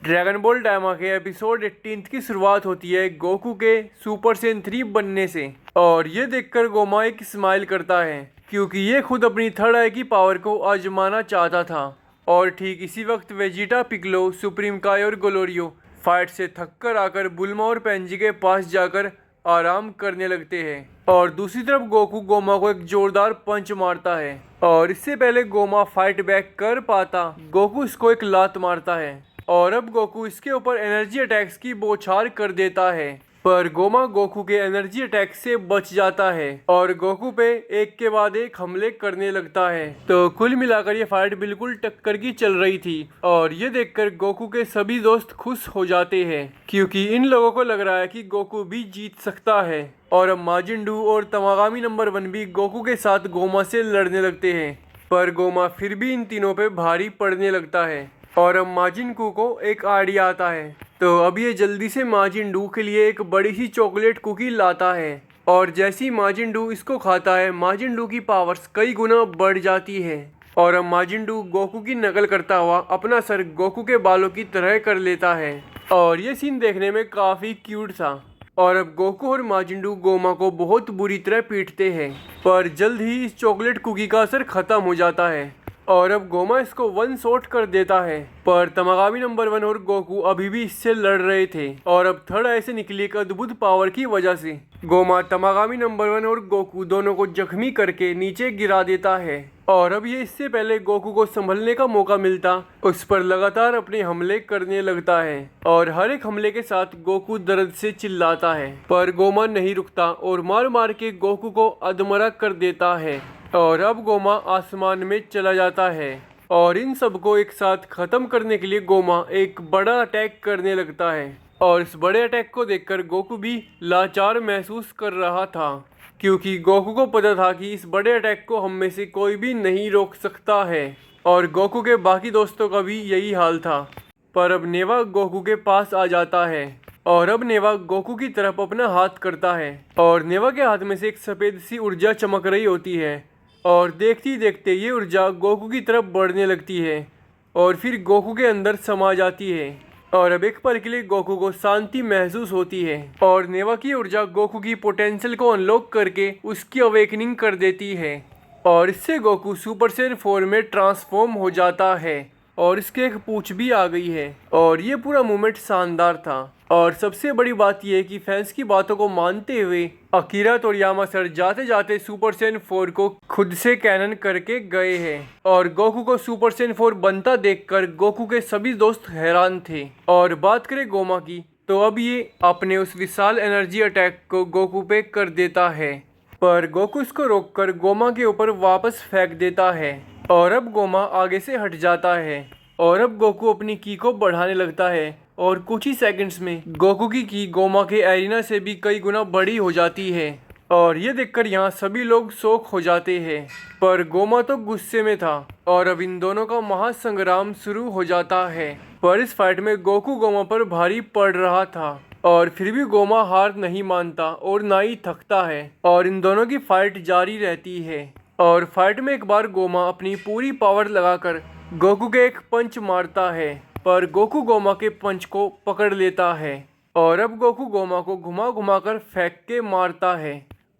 Dragon ball Dayma के episode 18 की शुरुआत होती है गोकू के सुपर सेन 3 बनने से। और ये देखकर गोमा एक स्माइल करता है क्योंकि ये खुद अपनी थर्ड आई की पावर को आजमाना चाहता था। और ठीक इसी वक्त वेजिटा, पिक्लो, सुप्रीम काय और ग्लोरियो फाइट से थक कर आकर बुल्मा और पेंजी के पास जाकर आराम करने लगते हैं। और दूसरी तरफ गोकू गोमा को एक जोरदार पंच मारता है और इससे पहले गोमा फाइट बैक कर पाता, गोकू इसको एक लात मारता है और अब गोकू इसके ऊपर एनर्जी अटैक्स की बौछार कर देता है। पर गोमा गोकू के एनर्जी अटैक से बच जाता है और गोकू पे एक के बाद एक हमले करने लगता है। तो कुल मिलाकर ये फाइट बिल्कुल टक्कर की चल रही थी और ये देखकर गोकू के सभी दोस्त खुश हो जाते हैं क्योंकि इन लोगों को लग रहा है कि गोकू भी जीत सकता है। और अब माजिंडू और तमागामी नंबर 1 भी गोकू के साथ गोमा से लड़ने लगते हैं, पर गोमा फिर भी इन तीनों पे भारी पड़ने लगता है। और अब माजिंडू को एक आइडिया आता है, तो अब ये जल्दी से माजिंडू के लिए एक बड़ी सी चॉकलेट कुकी लाता है और जैसे ही माजिंडू इसको खाता है माजिंडू की पावर्स कई गुना बढ़ जाती है। और अब माजिंडू गोकू की नकल करता हुआ अपना सर गोकू के बालों की तरह कर लेता है और ये सीन देखने में काफ़ी क्यूट था। और अब गोकू और माजिंडू गोमा को बहुत बुरी तरह पीटते हैं, पर जल्द ही इस चॉकलेट कुकी का असर खत्म हो जाता है और अब गोमा इसको वन शॉट कर देता है। पर तमागामी नंबर 1 और गोकू अभी भी इससे लड़ रहे थे और अब थर्ड आई से निकली एक अद्भुत पावर की वजह से गोमा तमागामी नंबर 1 और गोकू दोनों को जख्मी करके नीचे गिरा देता है। और अब ये इससे पहले गोकू को संभलने का मौका मिलता उस पर लगातार अपने हमले करने लगता है और हर एक हमले के साथ गोकू दर्द से चिल्लाता है, पर गोमा नहीं रुकता और मार मार के गोकू को अधमरा कर देता है। और अब गोमा आसमान में चला जाता है और इन सबको एक साथ खत्म करने के लिए गोमा एक बड़ा अटैक करने लगता है। और इस बड़े अटैक को देखकर गोकू भी लाचार महसूस कर रहा था क्योंकि गोकू को पता था कि इस बड़े अटैक को हम में से कोई भी नहीं रोक सकता है और गोकू के बाकी दोस्तों का भी यही हाल था। पर अब नेवा गोकू के पास आ जाता है और अब नेवा गोकू की तरफ अपना हाथ करता है और नेवा के हाथ में से एक सफ़ेद सी ऊर्जा चमक रही होती है और देखते ही देखते ये ऊर्जा गोकू की तरफ बढ़ने लगती है और फिर गोकू के अंदर समा जाती है। और अब एक पल के लिए गोकू को शांति महसूस होती है और नेवा की ऊर्जा गोकू की पोटेंशियल को अनलॉक करके उसकी अवेकनिंग कर देती है और इससे गोकू सुपर सेन 4 में ट्रांसफॉर्म हो जाता है और इसके एक पूंछ भी आ गई है। और ये पूरा मूवमेंट शानदार था और सबसे बड़ी बात यह है कि फैंस की बातों को मानते हुए अकीरा तोरियामा सर जाते जाते सुपर सेन 4 को खुद से कैनन करके गए हैं और गोकू को सुपर सेन 4 बनता देखकर गोकू के सभी दोस्त हैरान थे। और बात करें गोमा की, तो अब ये अपने उस विशाल एनर्जी अटैक को गोकू पे कर देता है, पर गोकू इसको रोककर गोमा के ऊपर वापस फेंक देता है और अब गोमा आगे से हट जाता है और अब गोकू अपनी की को बढ़ाने लगता है और कुछ ही सेकंड्स में गोकू की गोमा के एरिना से भी कई गुना बड़ी हो जाती है। और ये देखकर यहाँ सभी लोग शॉक हो जाते हैं, पर गोमा तो गुस्से में था और अब इन दोनों का महासंग्राम शुरू हो जाता है। पर इस फाइट में गोकू गोमा पर भारी पड़ रहा था और फिर भी गोमा हार नहीं मानता और ना ही थकता है और इन दोनों की फाइट जारी रहती है। और फाइट में एक बार गोमा अपनी पूरी पावर लगाकर गोकू के एक पंच मारता है, पर गोकू गोमा के पंच को पकड़ लेता है और अब गोकू गोमा को घुमा घुमा कर फेंक के मारता है।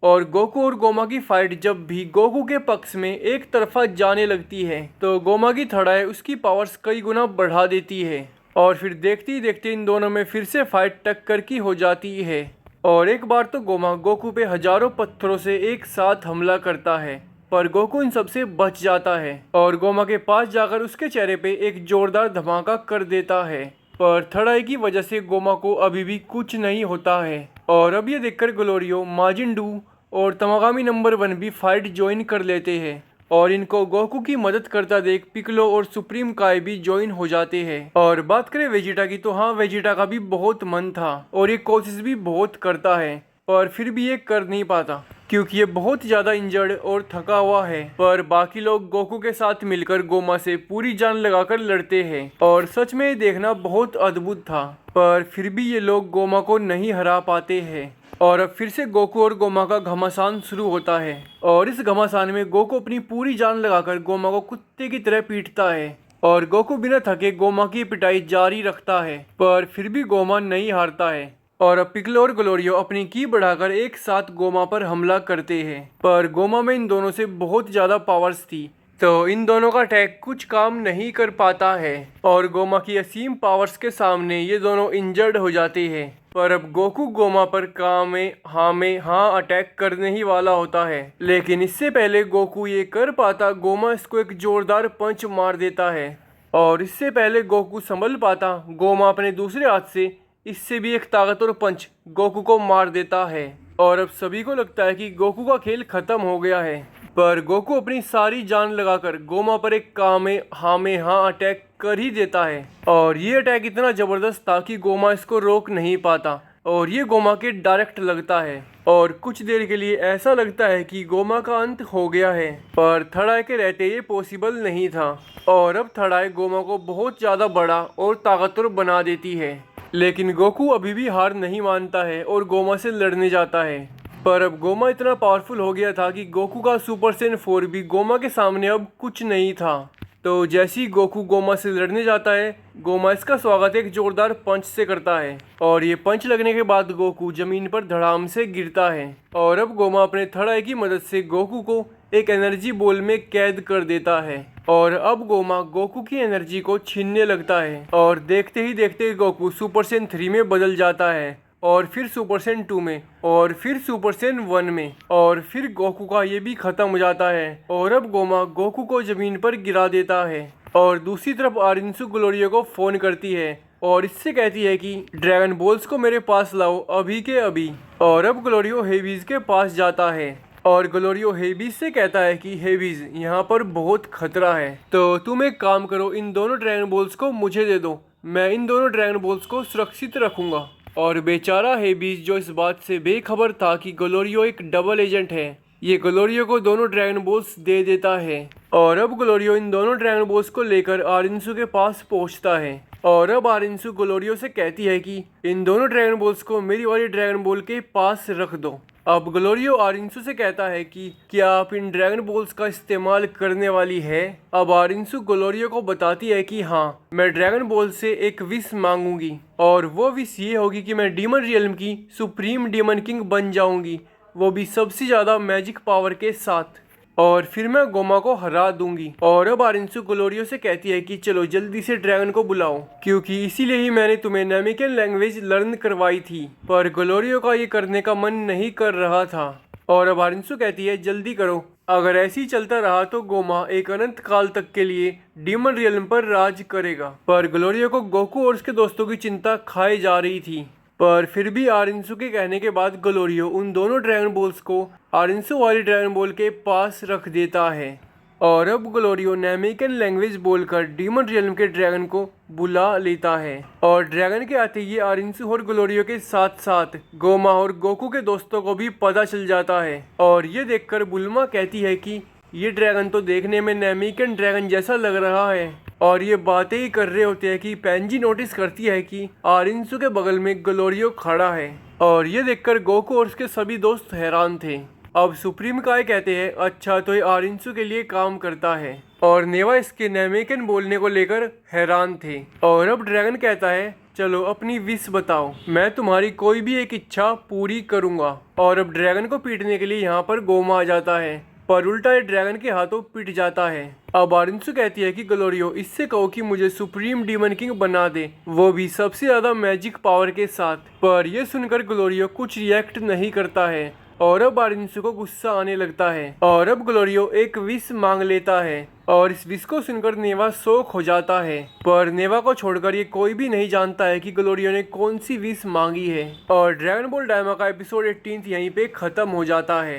और गोकू और गोमा की फाइट जब भी गोकू के पक्ष में एक तरफा जाने लगती है तो गोमा की थड़ाई उसकी पावर्स कई गुना बढ़ा देती है और फिर देखते ही देखते इन दोनों में फिर से फाइट टक्कर की हो जाती है। और एक बार तो गोमा गोकू पे हजारों पत्थरों से एक साथ हमला करता है, पर गोकू इन सबसे बच जाता है और गोमा के पास जाकर उसके चेहरे पे एक जोरदार धमाका कर देता है, पर थर्ड आई की वजह से गोमा को अभी भी कुछ नहीं होता है। और अब ये देखकर ग्लोरियो, माजिंडू और तमागामी नंबर 1 भी फाइट ज्वाइन कर लेते हैं और इनको गोकू की मदद करता देख पिक्लो और सुप्रीम काय भी ज्वाइन हो जाते हैं। और बात करें वेजिटा की, तो हाँ, वेजिटा का भी बहुत मन था और ये कोशिश भी बहुत करता है, पर फिर भी ये कर नहीं पाता क्योंकि ये बहुत ज़्यादा इंजर्ड और थका हुआ है। पर बाकी लोग गोकू के साथ मिलकर गोमा से पूरी जान लगाकर लड़ते हैं और सच में ये देखना बहुत अद्भुत था, पर फिर भी ये लोग गोमा को नहीं हरा पाते हैं। और अब फिर से गोकू और गोमा का घमासान शुरू होता है और इस घमासान में गोकू अपनी पूरी जान लगाकर गोमा को कुत्ते की तरह पीटता है और गोकू बिना थके गोमा की पिटाई जारी रखता है, पर फिर भी गोमा नहीं हारता है। और अब पिक्लो और ग्लोरियो अपनी की बढ़ाकर एक साथ गोमा पर हमला करते हैं, पर गोमा में इन दोनों से बहुत ज़्यादा पावर्स थी, तो इन दोनों का अटैक कुछ काम नहीं कर पाता है और गोमा की असीम पावर्स के सामने ये दोनों इंजर्ड हो जाते हैं। पर अब गोकू गोमा पर कामेहामेहा अटैक करने ही वाला होता है, लेकिन इससे पहले गोकू ये कर पाता गोमा इसको एक जोरदार पंच मार देता है। और इससे पहले गोकू संभल पाता गोमा अपने दूसरे हाथ से इससे भी एक ताकतवर पंच गोकू को मार देता है। और अब सभी को लगता है कि गोकू का खेल खत्म हो गया है, पर गोकू अपनी सारी जान लगाकर गोमा पर एक कामेहामेहा अटैक कर ही देता है। और ये अटैक इतना जबरदस्त था कि गोमा इसको रोक नहीं पाता और ये गोमा के डायरेक्ट लगता है और कुछ देर के लिए ऐसा लगता है कि गोमा का अंत हो गया है, पर थर्ड आई के रहते ये पॉसिबल नहीं था। और अब थर्ड आई गोमा को बहुत ज़्यादा बड़ा और ताकतवर बना देती है, लेकिन गोकू अभी भी हार नहीं मानता है और गोमा से लड़ने जाता है। पर अब गोमा इतना पावरफुल हो गया था कि गोकू का सुपर सेन 4 भी गोमा के सामने अब कुछ नहीं था। तो जैसे ही गोकू गोमा से लड़ने जाता है, गोमा इसका स्वागत एक जोरदार पंच से करता है और ये पंच लगने के बाद गोकू जमीन पर धड़ाम से गिरता है। और अब गोमा अपने थर्ड आई की मदद से गोकू को एक एनर्जी बॉल में कैद कर देता है और अब गोमा गोकू की एनर्जी को छीनने लगता है और देखते ही देखते गोकू सुपर सेन 3 में बदल जाता है और फिर सुपर सेन 2 में और फिर सुपर सेन 1 में और फिर गोकू का ये भी खत्म हो जाता है। और अब गोमा गोकू को जमीन पर गिरा देता है और दूसरी तरफ आरिंसु ग्लोरियो को फोन करती है और इससे कहती है कि ड्रैगन बॉल्स को मेरे पास लाओ अभी के अभी। और अब ग्लोरियो हेबीज के पास जाता है और ग्लोरियो हेबीज से कहता है कि हेबीज यहाँ पर बहुत खतरा है, तो तुम एक काम करो, इन दोनों ड्रैगन बॉल्स को मुझे दे दो, मैं इन दोनों ड्रैगन बॉल्स को सुरक्षित रखूंगा। और बेचारा हेबीज जो इस बात से बेखबर था कि ग्लोरियो एक डबल एजेंट है, ये ग्लोरियो को दोनों ड्रैगन बॉल्स दे देता है। और अब ग्लोरियो इन दोनों ड्रैगन बॉल्स को लेकर आरिंसु के पास पहुंचता है और अब आरिंसु ग्लोरियो से कहती है कि इन दोनों ड्रैगन बॉल्स को मेरी वाली ड्रैगन बॉल के पास रख दो। अब ग्लोरियो आरिंसु से कहता है कि क्या आप इन ड्रैगन बॉल्स का इस्तेमाल करने वाली है। अब आरिंसु ग्लोरियो को बताती है कि हाँ, मैं ड्रैगन बॉल से एक विश मांगूंगी और वो विश ये होगी कि मैं डीमन रियल्म की सुप्रीम डीमन किंग बन जाऊंगी, वो भी सबसे ज़्यादा मैजिक पावर के साथ, और फिर मैं गोमा को हरा दूंगी। और अब आरिंसु ग्लोरियो से कहती है कि चलो जल्दी से ड्रैगन को बुलाओ, क्योंकि इसीलिए ही मैंने तुम्हें नामिकन लैंग्वेज लर्न करवाई थी। पर ग्लोरियो का ये करने का मन नहीं कर रहा था और अब आरिंसु कहती है जल्दी करो, अगर ऐसे ही चलता रहा तो गोमा एक अनंत काल तक के लिए डीमन रियल्म पर राज करेगा। पर ग्लोरियो को गोकू और उसके दोस्तों की चिंता खाई जा रही थी, पर फिर भी आरिंसु के कहने के बाद ग्लोरियो उन दोनों ड्रैगन बॉल्स को आरिंसु वाली ड्रैगन बॉल के पास रख देता है। और अब ग्लोरियो नामिकन लैंग्वेज बोलकर डीमन रियल्म के ड्रैगन को बुला लेता है और ड्रैगन के आते ही आरिंसु और ग्लोरियो के साथ साथ गोमा और गोकू के दोस्तों को भी पता चल जाता है। और ये देखकर बुल्मा कहती है कि ये ड्रैगन तो देखने में नामिकन ड्रैगन जैसा लग रहा है, और ये बातें ही कर रहे होते हैं कि पेंजी नोटिस करती है कि आरिंसु के बगल में ग्लोरियो खड़ा है। और ये देखकर गोकू और उसके सभी दोस्त हैरान थे। अब सुप्रीम काय कहते हैं अच्छा तो ये आरिंसु के लिए काम करता है, और नेवा इसके नामिकन बोलने को लेकर हैरान थे। और अब ड्रैगन कहता है चलो अपनी विश बताओ, मैं तुम्हारी कोई भी एक इच्छा पूरी करूंगा। और अब ड्रैगन को पीटने के लिए यहाँ पर गोमा आ जाता है, पर उल्टा ये ड्रैगन के हाथों पिट जाता है। अब आरिंसु कहती है कि ग्लोरियो इससे कहो कि मुझे सुप्रीम डीमन किंग बना दे, वो भी सबसे ज्यादा मैजिक पावर के साथ। पर यह सुनकर ग्लोरियो कुछ रिएक्ट नहीं करता है और अब आरिंसु को गुस्सा आने लगता है और अब ग्लोरियो एक विश मांग लेता है और इस विश को सुनकर नेवा शॉक हो जाता है। पर नेवा को छोड़कर ये कोई भी नहीं जानता है कि ग्लोरियो ने कौन सी विश मांगी है। और ड्रैगन बॉल डायमा का एपिसोड 18 यहीं पे खत्म हो जाता है।